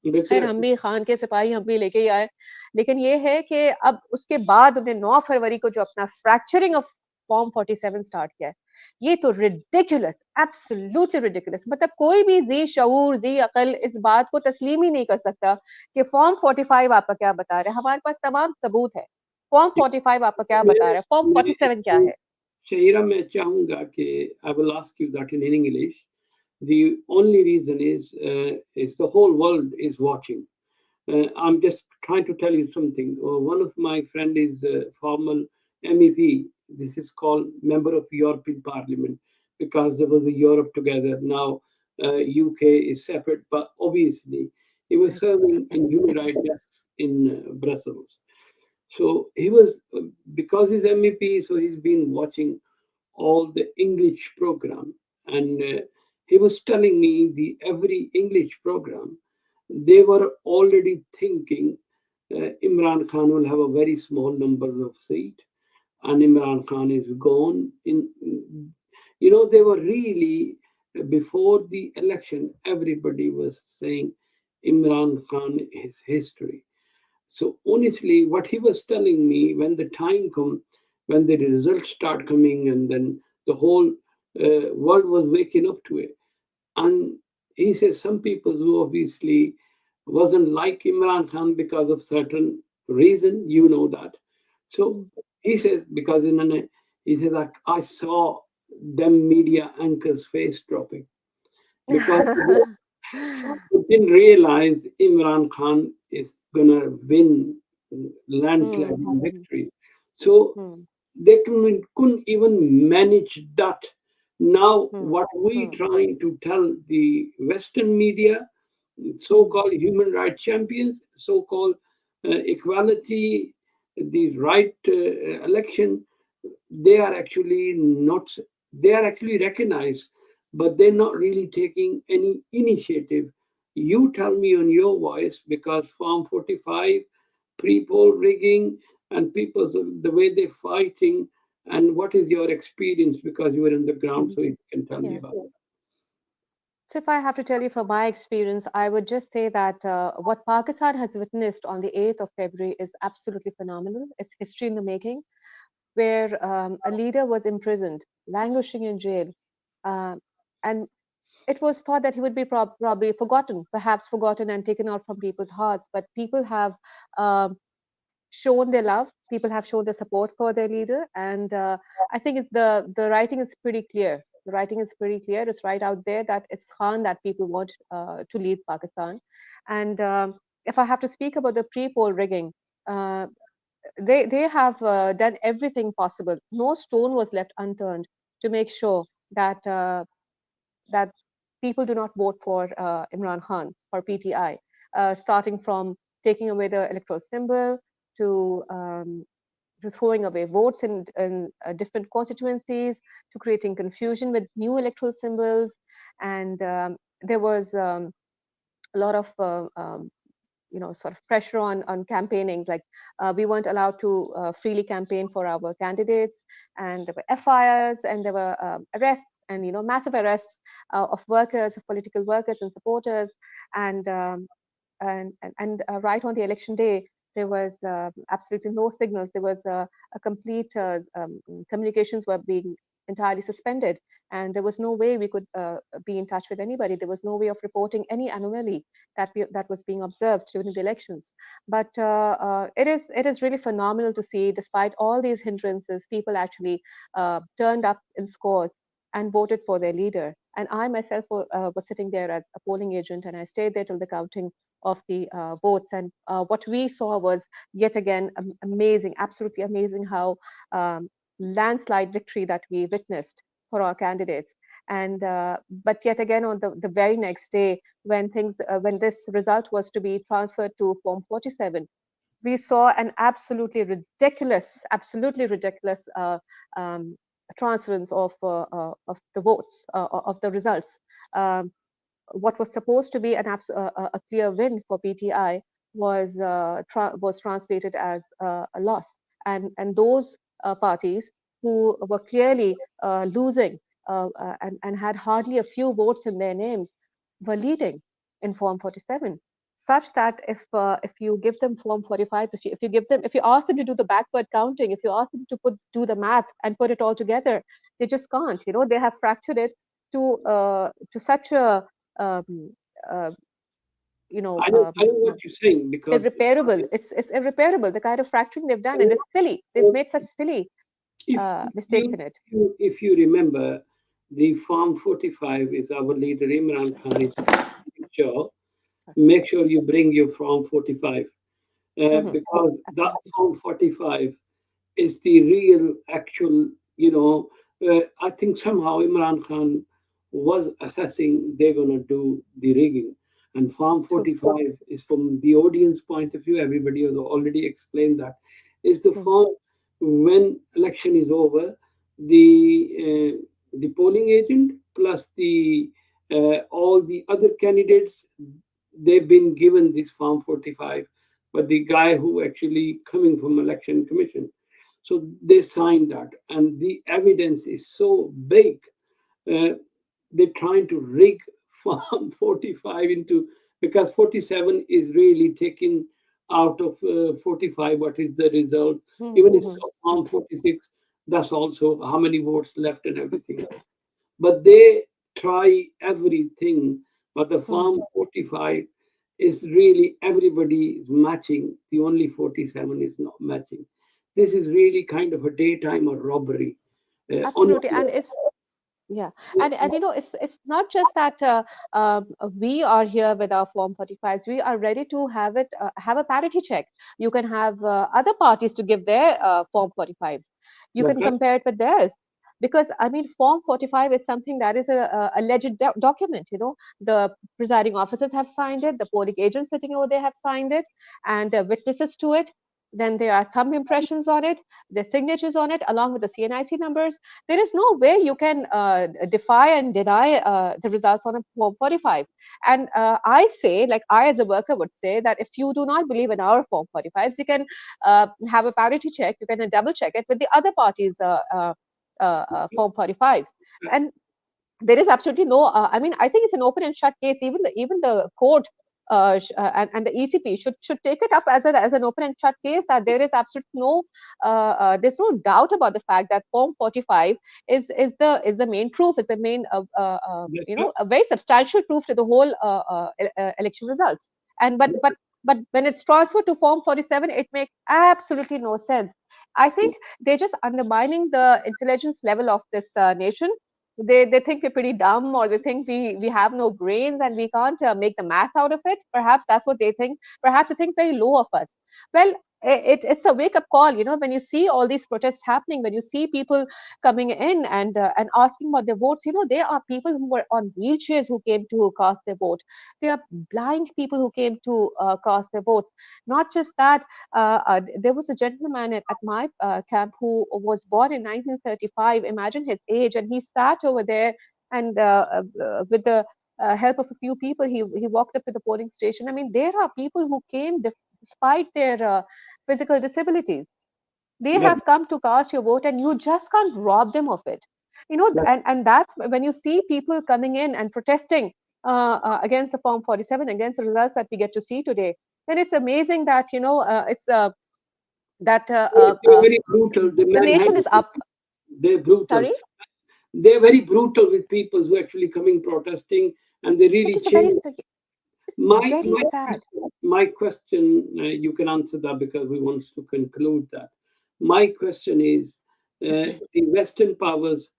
बिल्कुल खैर हम ऐसे भी खान के सिपाही हम भी लेके ही आए। लेकिन ये है कि अब उसके बाद उन्हें 9 फरवरी को जो अपना फ्रैक्चरिंग ऑफ फॉर्म 47 स्टार्ट किया है। ये तो रिडिकुलस एब्सोल्यूटली रिडिकुलस मतलब कोई भी ज़ी शऊर, ज़ी अक़ल इस बात को तस्लीम ही नहीं कर सकता कि फॉर्म 45 आपका क्या बता रहा है। हमारे पास तमाम सबूत है। फॉर्म 45 आपका क्या बता रहा है? फॉर्म मैं 47 क्या है? Shahira, मैं चाहूँगा कि I will ask you that in English. The only reason is the whole world is watching. I'm just trying to tell you something. One of my friend is former MEP. This is called member of European Parliament because there was a Europe together. Now UK is separate, but obviously he was serving in human rights desks in Brussels. So he was because he's MEP, so he's been watching all the English program, and he was telling me the every English program, they were already thinking Imran Khan will have a very small number of seats, and Imran Khan is gone. They were really before the election, everybody was saying Imran Khan is history. So honestly, what he was telling me when the time come, when the results start coming, and then the whole world was waking up to it, and he says some people who obviously wasn't like Imran Khan because of certain reason, you know that. So hmm, he says because he says like I saw them media anchors face dropping because they didn't realize Imran Khan is gonna win hmm, landsliding hmm, victories. So hmm, they couldn't even manage that. Now, hmm, what we hmm, trying to tell the Western media, hmm, so-called human rights champions, so-called equality, the right election, they are actually not. They are actually recognized, but they're not really taking any initiative You tell me on your voice, because Form 45, pre-poll rigging, and people, the way they're fighting, and what is your experience, because you were in the ground, Mhm. so you can tell me Yeah. about it. So if I have to tell you from my experience, I would just say that what Pakistan has witnessed on the 8th of February is absolutely phenomenal. It's history in the making, where a leader was imprisoned, languishing in jail, uh, and it was thought that he would be probably forgotten, perhaps forgotten and taken out from people's hearts. But people have um shown their love. People have shown their support for their leader, and I think the writing is pretty clear. The writing is pretty clear. It's right out there that it's Khan that people want to lead Pakistan. And if I have to speak about the pre-poll rigging, uh, they have done everything possible. No stone was left unturned to make sure that that people do not vote for Imran Khan or PTI, starting from taking away the electoral symbol to throwing away votes in different constituencies, to creating confusion with new electoral symbols. And there was a lot of sort of pressure on campaigning, like we weren't allowed to freely campaign for our candidates, and there were FIRs, and there were arrests, and massive arrests of workers, of political workers and supporters. And right on the election day, there was absolutely no signals. There was a complete communications were being entirely suspended, and there was no way we could be in touch with anybody. There was no way of reporting any anomaly that was being observed during the elections. But it is really phenomenal to see, despite all these hindrances, people actually turned up in scores and voted for their leader. And I myself was sitting there as a polling agent, and I stayed there till the counting of the votes. And what we saw was yet again amazing, absolutely amazing, how landslide victory that we witnessed for our candidates. And but yet again, on the very next day, when this result was to be transferred to Form 47, we saw an absolutely ridiculous transference of the votes, of the results. Um, what was supposed to be a clear win for PTI was translated as a loss, and those parties who were clearly losing, and had hardly a few votes in their names, were leading in Form 47. Such that if you give them Form 45, if you ask them to do the backward counting, if you ask them to do the math and put it all together, they just can't. They have fractured it to such a um, uh, you know I know what you're saying, because irreparable. It's irreparable, the kind of fracturing they've done, and it's silly. They've made such silly if mistakes in it. if you remember, the Form 45 is our leader Imran Khan is sure, make sure you bring your Form 45, Hmm. because that Absolutely. Form 45 is the real actual, I think somehow Imran Khan was assessing they're going to do the rigging. And Farm True. 45 is, from the audience point of view, everybody has already explained that, is the Hmm. farm when election is over, the polling agent plus the all the other candidates, they've been given this Farm 45, but the guy who actually coming from election commission, so they signed that, and the evidence is so big. Uh, they're trying to rig Farm 45 into, because 47 is really taken out of 45. What is the result? Even it's Hmm. Farm 46, that's also how many votes left and everything else. But they try everything. But the Hmm. Farm 45 is really everybody is matching. The only 47 is not matching. This is really kind of a daytime or robbery. On Absolutely. And it's Yeah, and it's not just that we are here with our Form 45s. We are ready to have a parity check. You can have other parties to give their Form 45s. You that's can right. compare it with theirs, because I mean, Form 45 is something that is a legit document. The presiding officers have signed it, the polling agents sitting over there have signed it, and the witnesses to it. then there are thumb impressions on it, their signatures on it, along with the CNIC numbers. There is no way you can defy and deny the results on a Form 45. And I say, like I as a worker would say, that if you do not believe in our Form 45s, you can have a parity check, you can double check it with the other parties' Form 45s. And there is absolutely no I mean, I think it's an open and shut case. Even the court and the ECP should take it up as an open and shut case, that there is absolutely no there's no doubt about the fact that Form 45 is the main proof, is the main That's you right. know, a very substantial proof to the whole election results. And but when it's transferred to Form 47, it makes absolutely no sense. I think they're just undermining the intelligence level of this nation. They think we're pretty dumb, or they think we have no brains and we can't make the math out of it. Perhaps that's what they think. Perhaps they think very low of us. Well, it's a wake up call, you know, when you see all these protests happening, when you see people coming in and asking about their votes. You know, there are people who were on wheelchairs who came to cast their vote. There are blind people who came to cast their votes. Not just that, there was a gentleman at my camp who was born in 1935. Imagine his age, and he sat over there, and with the help of a few people, he walked up to the polling station. I mean, there are people who came despite their physical disabilities. They That, have come to cast your vote, and you just can't rob them of it. You know, that, and that's when you see people coming in and protesting against the Form 47, against the results that we get to see today. Then it's amazing that, you know, it's that they're very brutal. The the nation is manhandling, up. they're brutal. Sorry, They're very brutal with people who actually coming protesting, and they which really is very change. it's very sad. My question, you can answer that because we want to conclude that. My question is, the Western powers,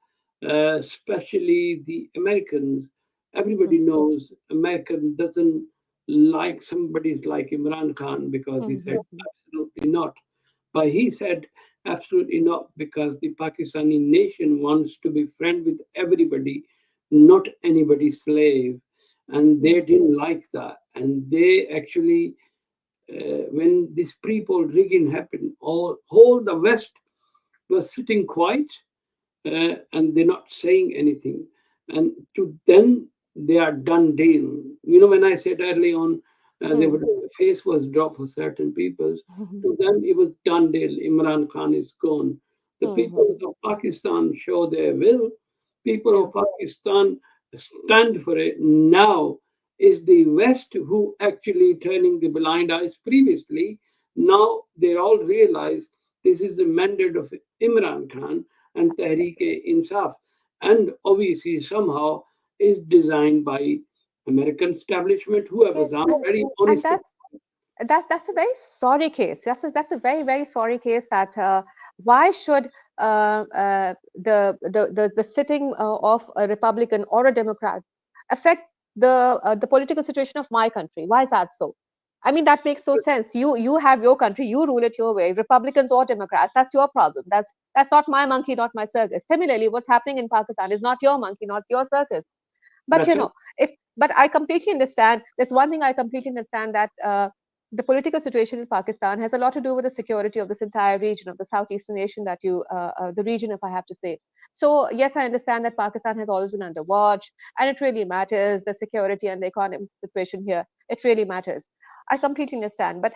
especially the Americans, everybody knows American doesn't like somebody like Imran Khan because he said absolutely not. But he said absolutely not because the Pakistani nation wants to be friend with everybody, not anybody's slave, and they didn't like that. And they actually, when this pre-poll rigging happened, all the West was sitting quiet, and they're not saying anything. And to them, they are done deal. You know, when I said early on, they would, face was dropped for certain people. To them, it was done deal. Imran Khan is gone. The people of Pakistan show their will. People Yeah. of Pakistan stand for it. Now is the West who actually turning the blind eyes previously. Now they all realize this is the mandate of Imran Khan and Absolutely. Tehreek-e-Insaf, and obviously somehow is designed by American establishment, whoever's. Yes, I'm very and honest. that's a very sorry case. That's a very sorry case. That why should the sitting of a Republican or a Democrat affect the political situation of my country? Why is that so? I mean, that makes no sense. You have your country, you rule it your way. Republicans or Democrats, that's your problem. That's not my monkey, not my circus. Similarly, what's happening in Pakistan is not your monkey, not your circus. But That's you it. know, if but I completely understand. There's one thing I completely understand, that the political situation in Pakistan has a lot to do with the security of this entire region, of the southeastern Asian, that the region, if I have to say. So yes, I understand that Pakistan has always been under watch, and it really matters, the security and the economic situation here. It really matters. I completely understand. But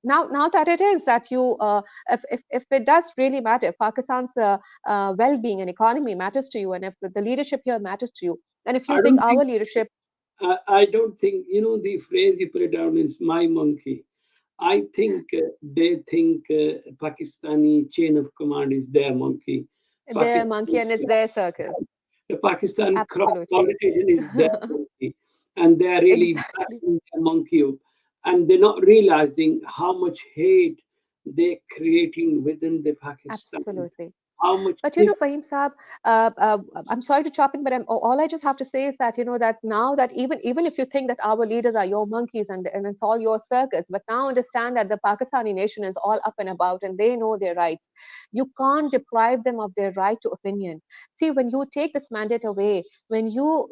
now that it is that if it does really matter, if Pakistan's well-being and economy matters to you, and if the leadership here matters to you, and if you I think don't think our leadership, I don't think, you know, the phrase you put it down is my monkey. I think they think Pakistani chain of command is their monkey. their monkey Pakistan and it's their circus. The Pakistan crop Absolutely. politician is their monkey, and they are really Exactly. backing their monkey up, and they're not realizing how much hate they're creating within the Pakistan, Absolutely. how much But you know, Fahim Saab, I'm sorry to chop in, but all I just have to say is that, you know, that now that even if you think that our leaders are your monkeys, and it's all your circus, but now understand that the Pakistani nation is all up and about, and they know their rights. You can't deprive them of their right to opinion. See, when you take this mandate away, when you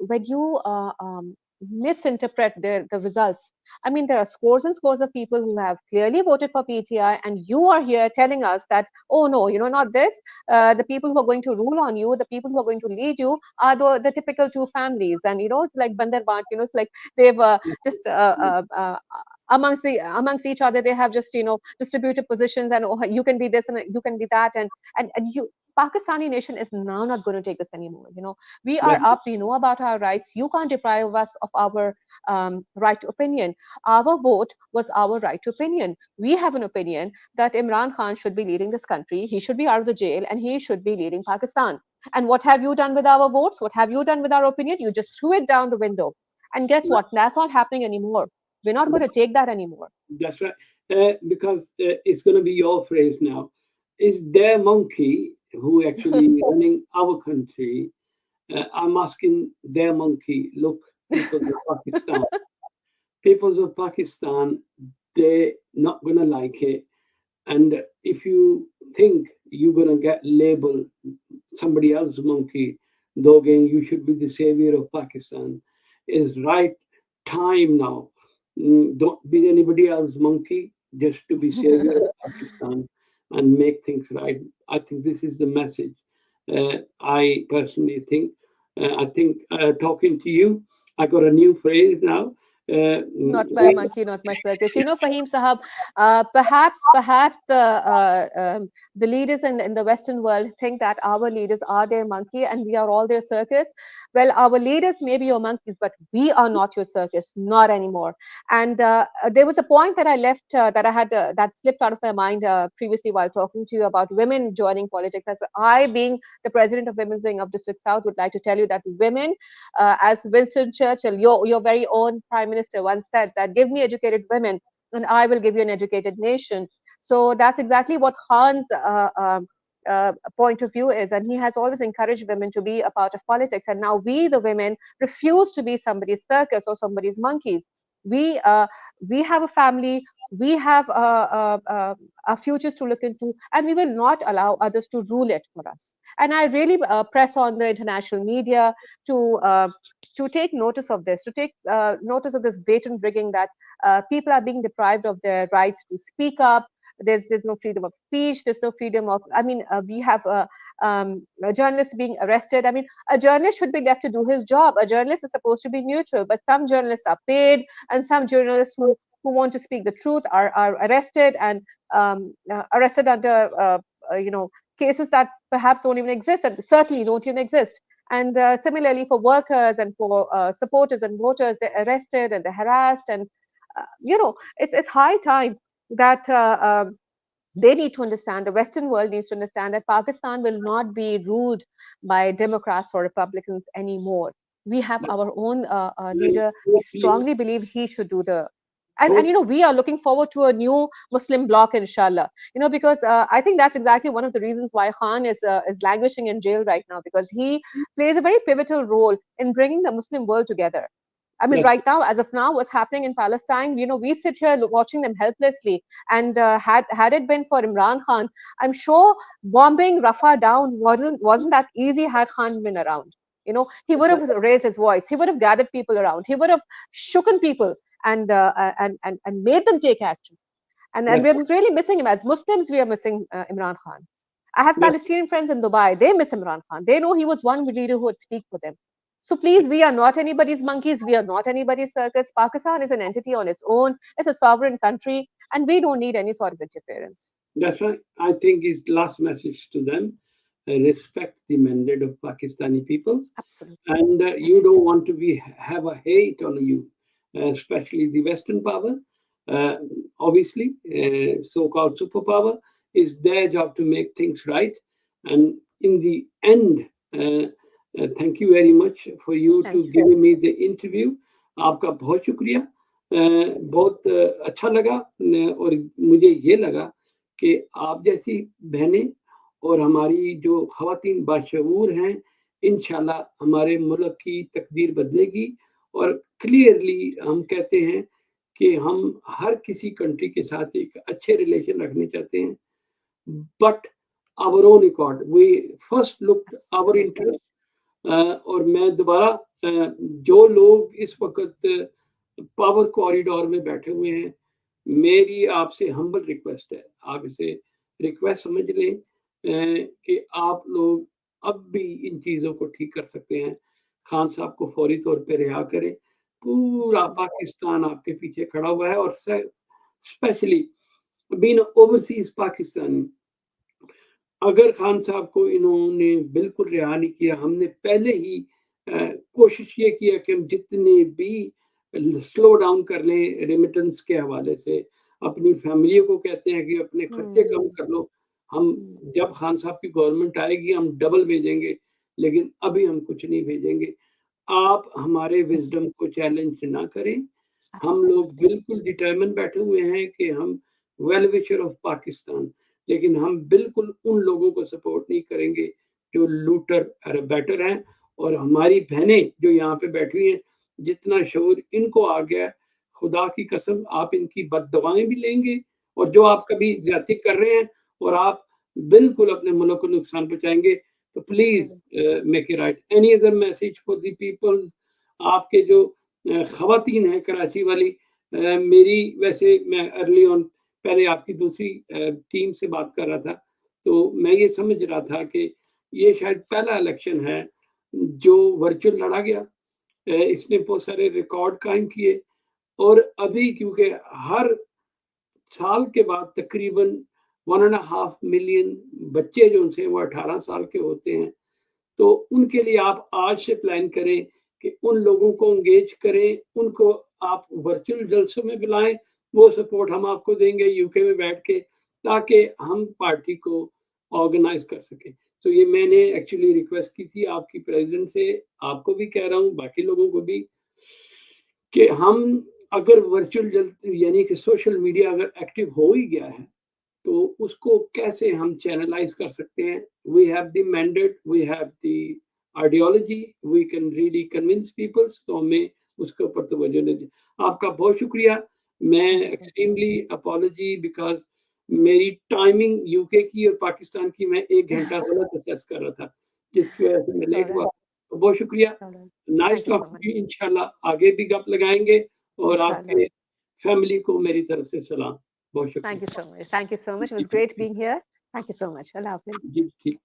misinterpret the results. I mean, there are scores and scores of people who have clearly voted for PTI, and you are here telling us that, oh no, not this. The people who are going to rule on you, the people who are going to lead you, are the typical two families, and it's like Banderbant. It's like they've just amongst each other, they have just distributed positions, and oh, you can be this and you can be that, and you. Pakistani nation is now not going to take this anymore. We are up. We know about our rights. You can't deprive us of our right to opinion. Our vote was our right to opinion. We have an opinion that Imran Khan should be leading this country. He should be out of the jail, and he should be leading Pakistan. And what have you done with our votes? What have you done with our opinion? You just threw it down the window. And guess what? That's not happening anymore. We're not going to take that anymore. That's right. Because it's going to be your phrase now. Is their monkey who actually running our country? I'm asking their monkey. Look, people of Pakistan. People of Pakistan, they're not going to like it. And if you think you're going to get labeled somebody else's monkey, though again, you should be the savior of Pakistan, is right time now. Don't be anybody else's monkey, just to be savior of Pakistan and make things right. I think this is the message. I personally think. I think talking to you, I got a new phrase now. Not my monkey, not my circus. Faheem Sahab, perhaps the leaders in the Western world think that our leaders are their monkey and we are all their circus. Well, our leaders may be your monkeys, but we are not your circus, not anymore. And there was a point that I left that I had that slipped out of my mind previously while talking to you about women joining politics. As I, being the president of Women's Wing of District South, would like to tell you that women, as Winston Churchill, your very own Prime Minister, once said that, give me educated women and I will give you an educated nation. So that's exactly what Khan's point of view is, and he has always encouraged women to be a part of politics. And now we, the women, refuse to be somebody's circus or somebody's monkeys. We have a family, we have our futures to look into, and we will not allow others to rule it for us. And I really press on the international media to take notice of this, to take notice of this blatant rigging that people are being deprived of their rights to speak up. There's no freedom of speech. There's no freedom of. I mean, we have a journalist being arrested. I mean, a journalist should be left to do his job. A journalist is supposed to be neutral, but some journalists are paid, and some journalists who want to speak the truth are arrested and arrested under cases that perhaps don't even exist and certainly don't even exist. And similarly for workers and for supporters and voters, they're arrested and they're harassed. And it's high time that they need to understand, the Western world needs to understand that Pakistan will not be ruled by Democrats or Republicans anymore. We have our own leader. We strongly believe he should do the. And we are looking forward to a new Muslim bloc, inshallah. Because I think that's exactly one of the reasons why Khan is languishing in jail right now, because he plays a very pivotal role in bringing the Muslim world together. I mean, right now, as of now, what's happening in Palestine, we sit here watching them helplessly. And had it been for Imran Khan, I'm sure bombing Rafah down wasn't that easy had Khan been around. He would have raised his voice. He would have gathered people around. He would have shooken people and made them take action. And we're really missing him. As Muslims, we are missing Imran Khan. I have Palestinian friends in Dubai. They miss Imran Khan. They know he was one leader who would speak for them. So please, we are not anybody's monkeys. We are not anybody's circus. Pakistan is an entity on its own. It's a sovereign country, and we don't need any sort of interference. That's right. I think his last message to them: respect the mandate of Pakistani people. Absolutely. And you don't want to have a hate on you, especially the Western power. Obviously, so-called superpower, is their job to make things right. And in the end, thank you very much for you to giving me the interview. आपका बहुत शुक्रिया, बहुत अच्छा लगा, और मुझे ये लगा कि आप जैसी बहनें और हमारी जो ख़वातीन बाशऊर हैं, इंशाल्लाह हमारे मुल्क की तकदीर बदलेगी। और क्लियरली हम कहते हैं कि हम हर किसी कंट्री के साथ एक अच्छे रिलेशन रखने चाहते हैं, but our own accord, we first looked our interest, और मैं दोबारा जो लोग इस वक्त पावर कॉरिडोर में बैठे हुए हैं, मेरी आपसे हम्बल रिक्वेस्ट है, आप इसे रिक्वेस्ट समझ लें कि आप लोग अब भी इन चीज़ों को ठीक कर सकते हैं। खान साहब को फौरी तौर पे रिहा करें। पूरा पाकिस्तान आपके पीछे खड़ा हुआ है और स्पेशली बीइंग ओवरसीज पाकिस्तानी, अगर खान साहब को इन्होंने बिल्कुल रिहा नहीं किया, हमने पहले ही कोशिश ये किया कि हम जितने भी स्लो डाउन कर लें रेमिटेंस के हवाले से, अपनी फैमिलियों को कहते हैं कि अपने खर्चे कम कर लो, हम जब खान साहब की गवर्नमेंट आएगी हम डबल भेजेंगे, लेकिन अभी हम कुछ नहीं भेजेंगे। आप हमारे विजडम को चैलेंज ना करें। हम लोग बिल्कुल डिटरमिन बैठे हुए हैं कि हम वेल विशर ऑफ पाकिस्तान, लेकिन हम बिल्कुल उन लोगों को सपोर्ट नहीं करेंगे जो लूटर बैटर हैं। और हमारी बहनें जो यहाँ पे बैठी हुई हैं, जितना शऊर इनको आ गया, खुदा की कसम आप इनकी बददुआएं भी लेंगे, और जो आप कभी ज्यादती कर रहे हैं और आप बिल्कुल अपने मुल्क को नुकसान पहुंचाएंगे। तो please make it right. Any other message for the peoples? आपके जो खवातीन है कराची वाली, मेरी वैसे मैं अर्ली ऑन पहले आपकी दूसरी टीम से बात कर रहा था, तो मैं ये समझ रहा था कि ये शायद पहला इलेक्शन है जो वर्चुअल लड़ा गया। इसने बहुत सारे रिकॉर्ड कायम किए, और अभी क्योंकि हर साल के बाद तकरीबन 1.5 मिलियन बच्चे जो उनसे वो 18 साल के होते हैं, तो उनके लिए आप आज से प्लान करें कि उन लोगों को एंगेज करें, उनको आप वर्चुअल जलसों में बुलाएं, वो सपोर्ट हम आपको देंगे यूके में बैठ के, ताकि हम पार्टी को ऑर्गेनाइज कर सकें। तो ये मैंने एक्चुअली रिक्वेस्ट की थी आपकी प्रेसिडेंट से, आपको भी कह रहा हूँ, बाकी लोगों को भी, कि हम अगर वर्चुअल यानी कि सोशल मीडिया अगर एक्टिव हो ही गया है, तो उसको कैसे हम चैनलाइज कर सकते हैं। We have the mandate, we have the ideology, we can really convince peoples, तो हमें उसके ऊपर तवज्जो दें। आपका बहुत शुक्रिया। मैं एक्सट्रीमली अपॉलॉजी, बिकॉज मेरी टाइमिंग यूके की और पाकिस्तान की मैं 1 घंटा गलत असेस कर रहा था, जिसकी वजह से मैं लेट हुआ। तो बहुत शुक्रिया। Nice talking to you. इंशाल्लाह आगे भी गप लगाएंगे, और आपके फैमिली को मेरी तरफ से सलाम। बहुत शुक्रिया। Thank you so much. Thank you so much. It was great being here. Thank you so much. Allah Hafiz. जी ठीक।